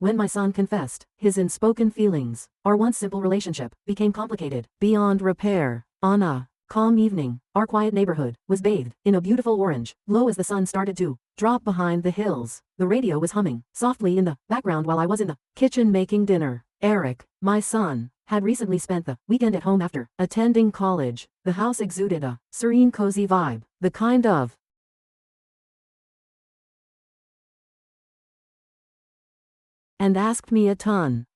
when my son confessed his unspoken feelings. Our once simple relationship became complicated beyond repair. On a calm evening, our quiet neighborhood was bathed in a beautiful orange glow as the sun started to drop behind the hills. The radio was humming softly in the background while I was in the kitchen making dinner. Eric, my son, had recently spent the weekend at home after attending college. The house exuded a serene, cozy vibe, the kind of and asked me a ton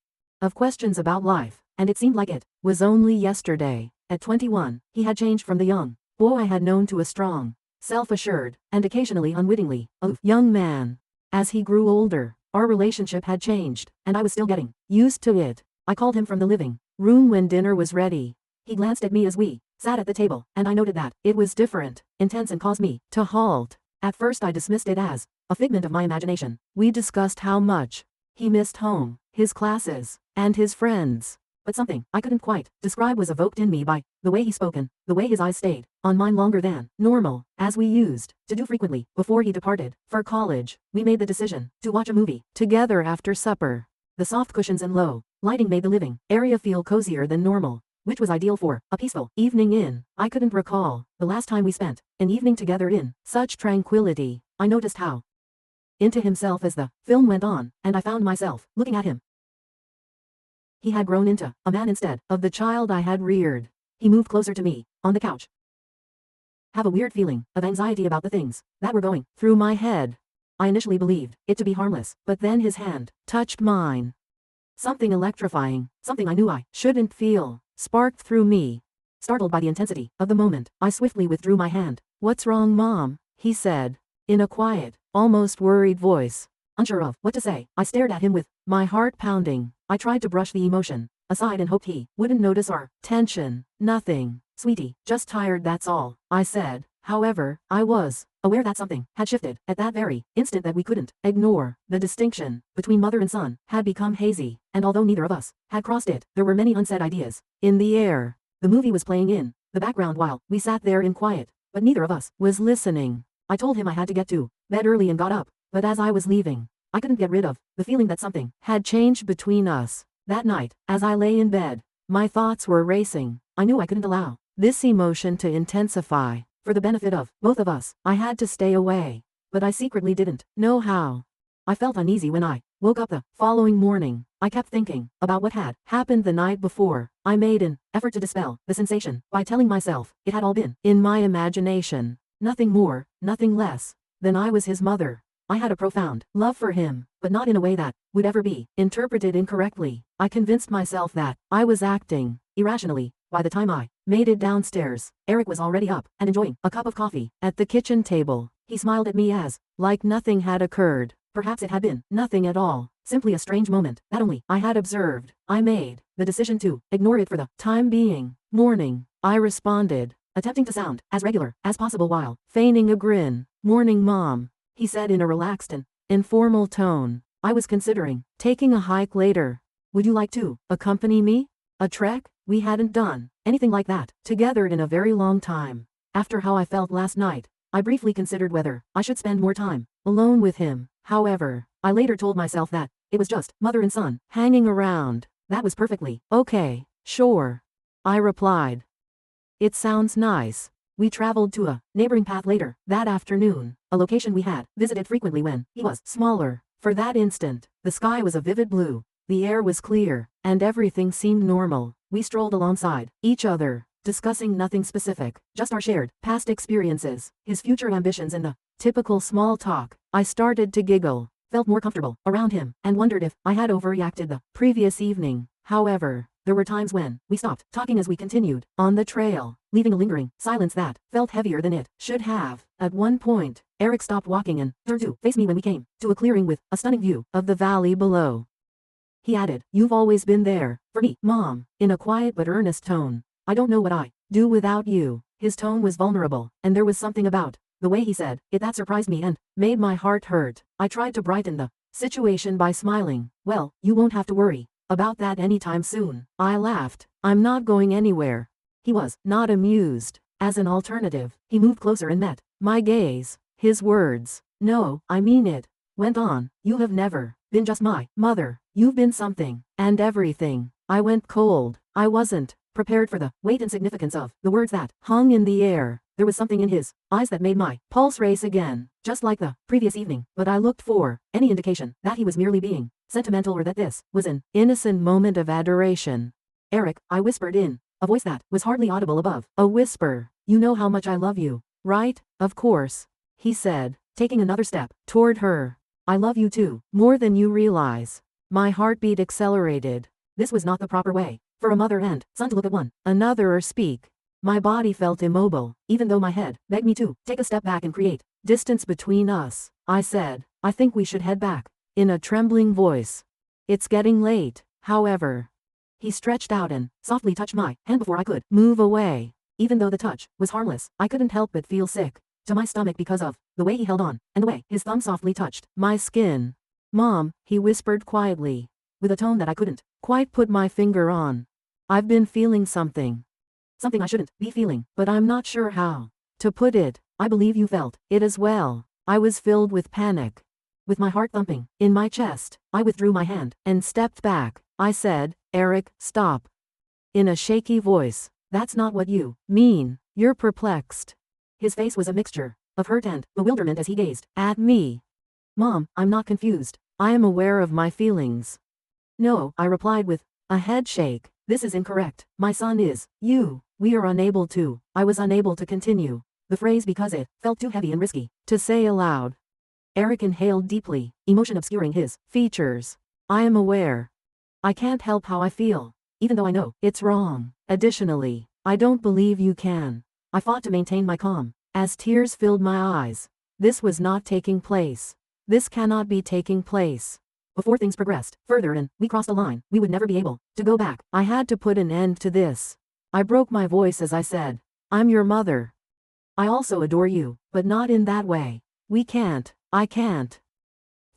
of questions about life, and it seemed like it was only yesterday. At 21, he had changed from the young boy I had known to a strong, self-assured, and occasionally unwittingly aloof young man. As he grew older, our relationship had changed, and I was still getting used to it. I called him from the living room when dinner was ready. He glanced at me as we sat at the table, and I noted that it was different, intense, and caused me to halt. At first I dismissed it as a figment of my imagination. We discussed how much he missed home, his classes, and his friends. But something I couldn't quite describe was evoked in me by the way he spoke and the way his eyes stayed on mine longer than normal, as we used to do frequently before he departed for college. We made the decision to watch a movie together after supper. The soft cushions and low lighting made the living area feel cozier than normal, which was ideal for a peaceful evening in. I couldn't recall the last time we spent an evening together in such tranquility. I noticed how into himself as the film went on, and I found myself looking at him. He had grown into a man instead of the child I had reared. He moved closer to me, on the couch. Have a weird feeling of anxiety about the things that were going through my head. I initially believed it to be harmless, but then his hand touched mine. Something electrifying, something I knew I shouldn't feel, sparked through me. Startled by the intensity of the moment, I swiftly withdrew my hand. "What's wrong, Mom?" he said, in a quiet, almost worried voice. Unsure of what to say, I stared at him with my heart pounding. I tried to brush the emotion aside and hoped he wouldn't notice our tension. "Nothing, sweetie, just tired, that's all," I said. However, I was aware that something had shifted at that very instant that we couldn't ignore. The distinction between mother and son had become hazy, and although neither of us had crossed it, there were many unsaid ideas in the air. The movie was playing in the background while we sat there in quiet, but neither of us was listening. I told him I had to get to bed early and got up, but as I was leaving, I couldn't get rid of the feeling that something had changed between us. That night, as I lay in bed, my thoughts were racing. I knew I couldn't allow this emotion to intensify. For the benefit of both of us, I had to stay away, but I secretly didn't know how. I felt uneasy when I woke up the following morning. I kept thinking about what had happened the night before. I made an effort to dispel the sensation by telling myself it had all been in my imagination. Nothing more, nothing less than I was his mother. I had a profound love for him, but not in a way that would ever be interpreted incorrectly. I convinced myself that I was acting irrationally. By the time I made it downstairs, Eric was already up and enjoying a cup of coffee at the kitchen table. He smiled at me as like nothing had occurred. Perhaps it had been nothing at all, simply a strange moment that only I had observed. I made the decision to ignore it for the time being. "Morning," I responded, attempting to sound as regular as possible while feigning a grin. "Morning, Mom," he said in a relaxed and informal tone. I was considering taking a hike later. "Would you like to accompany me? A trek?" We hadn't done anything like that together in a very long time. After how I felt last night, I briefly considered whether I should spend more time alone with him. However, I later told myself that it was just mother and son hanging around. That was perfectly okay. "Sure," I replied. "It sounds nice." We traveled to a neighboring path later that afternoon, a location we had visited frequently when he was smaller. For that instant, the sky was a vivid blue, the air was clear, and everything seemed normal. We strolled alongside each other, discussing nothing specific, just our shared past experiences, his future ambitions, and the typical small talk. I started to giggle, felt more comfortable around him, and wondered if I had overreacted the previous evening. However, there were times when we stopped talking as we continued on the trail, leaving a lingering silence that felt heavier than it should have. At one point, Eric stopped walking and turned to face me when we came to a clearing with a stunning view of the valley below. He added, "You've always been there for me, Mom," in a quiet but earnest tone. "I don't know what I'd do without you." His tone was vulnerable, and there was something about the way he said it that surprised me and made my heart hurt. I tried to brighten the situation by smiling. "Well, you won't have to worry about that anytime soon." I laughed. "I'm not going anywhere." He was not amused. As an alternative, he moved closer and met my gaze. His words, "No, I mean it," went on. "You have never been just my mother. You've been something, and everything. I went cold. I wasn't prepared for the weight and significance of the words that hung in the air. There was something in his eyes that made my pulse race again, just like the previous evening, but I looked for any indication that he was merely being sentimental or that this was an innocent moment of adoration. Eric, I whispered in a voice that was hardly audible above a whisper. You know how much I love you, right? Of course, he said, taking another step toward her. I love you too, more than you realize. My heartbeat accelerated. This was not the proper way for a mother and son to look at one another or speak. My body felt immobile, even though my head begged me to take a step back and create distance between us. I said, I think we should head back, in a trembling voice. It's getting late, however. He stretched out and softly touched my hand before I could move away. Even though the touch was harmless, I couldn't help but feel sick to my stomach because of the way he held on, and the way his thumb softly touched my skin. Mom, he whispered quietly, with a tone that I couldn't quite put my finger on. I've been feeling something. Something I shouldn't be feeling, but I'm not sure how to put it. I believe you felt it as well. I was filled with panic. With my heart thumping in my chest, I withdrew my hand and stepped back. I said, Eric, stop. In a shaky voice, that's not what you mean. You're perplexed. His face was a mixture of hurt and bewilderment as he gazed at me. Mom, I'm not confused. I am aware of my feelings. No, I replied with a head shake. This is incorrect. My son is you. We are unable to. I was unable to continue the phrase because it felt too heavy and risky to say aloud. Eric inhaled deeply, emotion obscuring his features. I am aware. I can't help how I feel, even though I know it's wrong. Additionally, I don't believe you can. I fought to maintain my calm, as tears filled my eyes. This was not taking place. This cannot be taking place. Before things progressed further and we crossed a line, we would never be able to go back. I had to put an end to this. I broke my voice as I said, I'm your mother. I also adore you, but not in that way. We can't. I can't.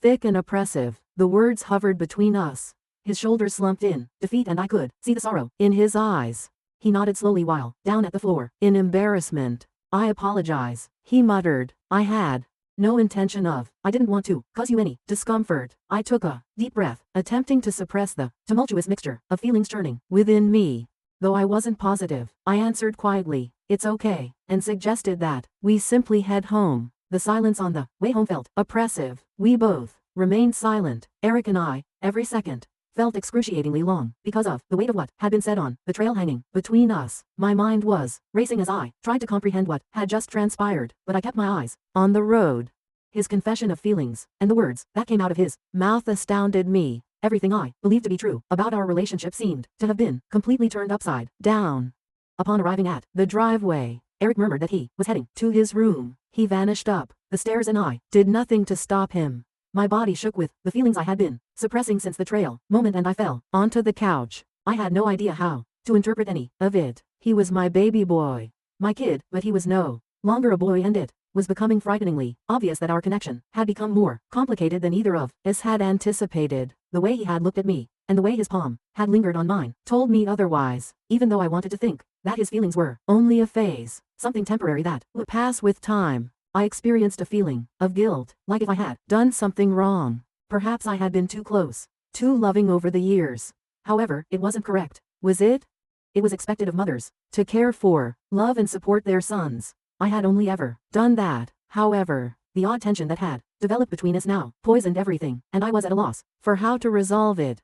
Thick and oppressive, the words hovered between us. His shoulders slumped in defeat and I could see the sorrow in his eyes. He nodded slowly while down at the floor, in embarrassment. I apologize, he muttered. I had no intention of. I didn't want to cause you any discomfort. I took a deep breath, attempting to suppress the tumultuous mixture of feelings churning within me. Though I wasn't positive, I answered quietly, it's okay, and suggested that we simply head home. The silence on the way home felt oppressive. We both remained silent. Eric and I, every second, felt excruciatingly long because of the weight of what had been said on the trail hanging between us. My mind was racing as I tried to comprehend what had just transpired, but I kept my eyes on the road. His confession of feelings, and the words that came out of his mouth astounded me. Everything I believed to be true about our relationship seemed to have been completely turned upside down. Upon arriving at the driveway, Eric murmured that he was heading to his room. He vanished up the stairs and I did nothing to stop him. My body shook with the feelings I had been suppressing since the trail moment and I fell onto the couch. I had no idea how to interpret any of it. He was my baby boy, my kid, but he was no longer a boy, and it was becoming frighteningly obvious that our connection had become more complicated than either of us had anticipated. The way he had looked at me, and the way his palm had lingered on mine, told me otherwise, even though I wanted to think that his feelings were only a phase, something temporary that would pass with time. I experienced a feeling of guilt, like if I had done something wrong. Perhaps I had been too close, too loving over the years. However, it wasn't correct, was it? It was expected of mothers to care for, love and support their sons. I had only ever done that. However, the odd tension that had developed between us now poisoned everything, and I was at a loss for how to resolve it.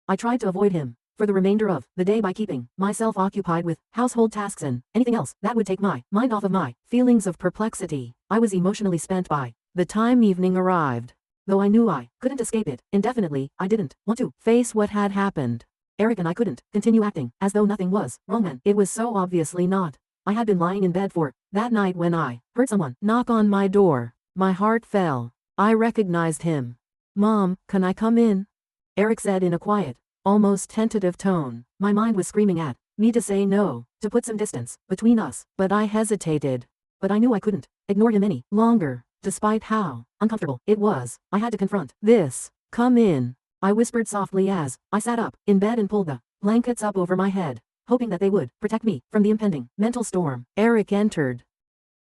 I tried to avoid him for the remainder of the day by keeping myself occupied with household tasks and anything else that would take my mind off of my feelings of perplexity. I was emotionally spent by the time evening arrived. Though I knew I couldn't escape it indefinitely, I didn't want to face what had happened. Eric and I couldn't continue acting as though nothing was wrong when it was so obviously not. I had been lying in bed for that night when I heard someone knock on my door. My heart fell. I recognized him. Mom, can I come in? Eric said in a quiet, almost tentative tone. My mind was screaming at me to say no, to put some distance between us, but I hesitated. But I knew I couldn't ignore him any longer. Despite how uncomfortable it was, I had to confront this. Come in, I whispered softly as I sat up in bed and pulled the blankets up over my head, hoping that they would protect me from the impending mental storm. Eric entered,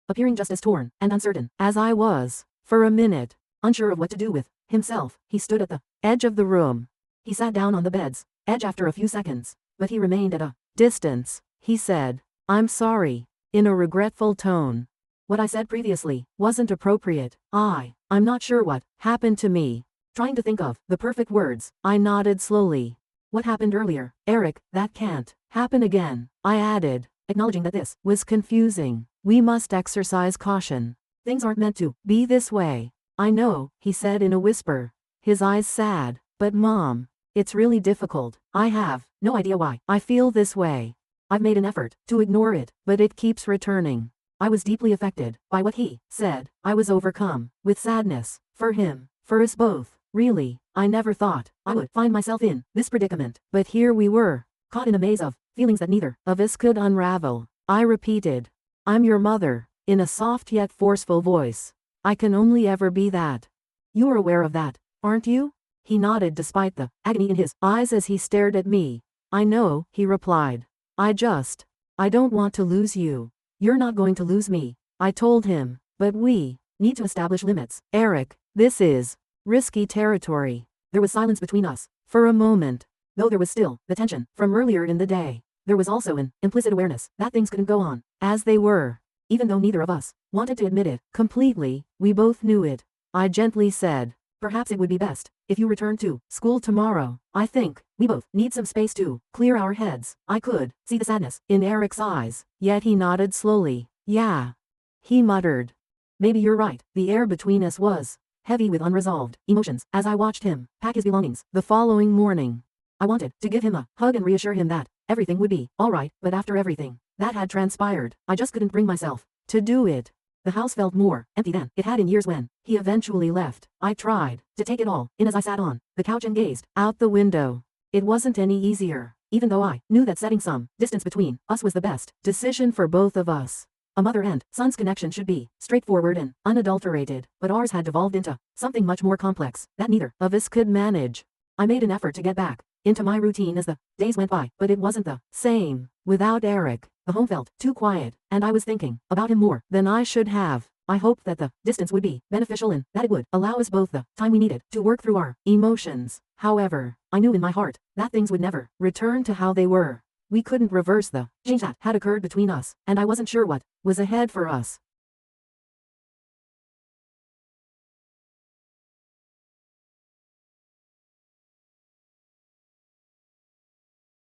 appearing just as torn and uncertain as I was. For a minute, unsure of what to do with himself, he stood at the edge of the room. He sat down on the bed's edge after a few seconds, but he remained at a distance. He said, "I'm sorry," in a regretful tone. What I said previously wasn't appropriate. I'm not sure what happened to me. Trying to think of the perfect words, I nodded slowly. What happened earlier, Eric, that can't happen again, I added, acknowledging that this was confusing. We must exercise caution. Things aren't meant to be this way. I know, he said in a whisper, his eyes sad. But Mom, it's really difficult. I have no idea why I feel this way. I've made an effort to ignore it, but it keeps returning. I was deeply affected by what he said. I was overcome with sadness for him, for us both. Really, I never thought I would find myself in this predicament. But here we were, caught in a maze of feelings that neither of us could unravel. I repeated, "I'm your mother," in a soft yet forceful voice. "I can only ever be that. You're aware of that, aren't you?" He nodded despite the agony in his eyes as he stared at me. "I know," he replied. I don't want to lose you. You're not going to lose me," I told him. "But we need to establish limits. Eric, this is risky territory." There was silence between us for a moment. Though there was still the tension from earlier in the day, there was also an implicit awareness that things couldn't go on as they were. Even though neither of us wanted to admit it completely, we both knew it. I gently said, "Perhaps it would be best if you return to school tomorrow. I think we both need some space to clear our heads." I could see the sadness in Eric's eyes, yet he nodded slowly. "Yeah," he muttered. "Maybe you're right." The air between us was heavy with unresolved emotions as I watched him pack his belongings the following morning. I wanted to give him a hug and reassure him that everything would be all right, but after everything that had transpired, I just couldn't bring myself to do it. The house felt more empty than it had in years when he eventually left. I tried to take it all in as I sat on the couch and gazed out the window. It wasn't any easier, even though I knew that setting some distance between us was the best decision for both of us. A mother and son's connection should be straightforward and unadulterated, but ours had devolved into something much more complex that neither of us could manage. I made an effort to get back into my routine as the days went by, but it wasn't the same without Eric. The home felt too quiet, and I was thinking about him more than I should have. I hoped that the distance would be beneficial and that it would allow us both the time we needed to work through our emotions. However, I knew in my heart that things would never return to how they were. We couldn't reverse the change that had occurred between us, and I wasn't sure what was ahead for us.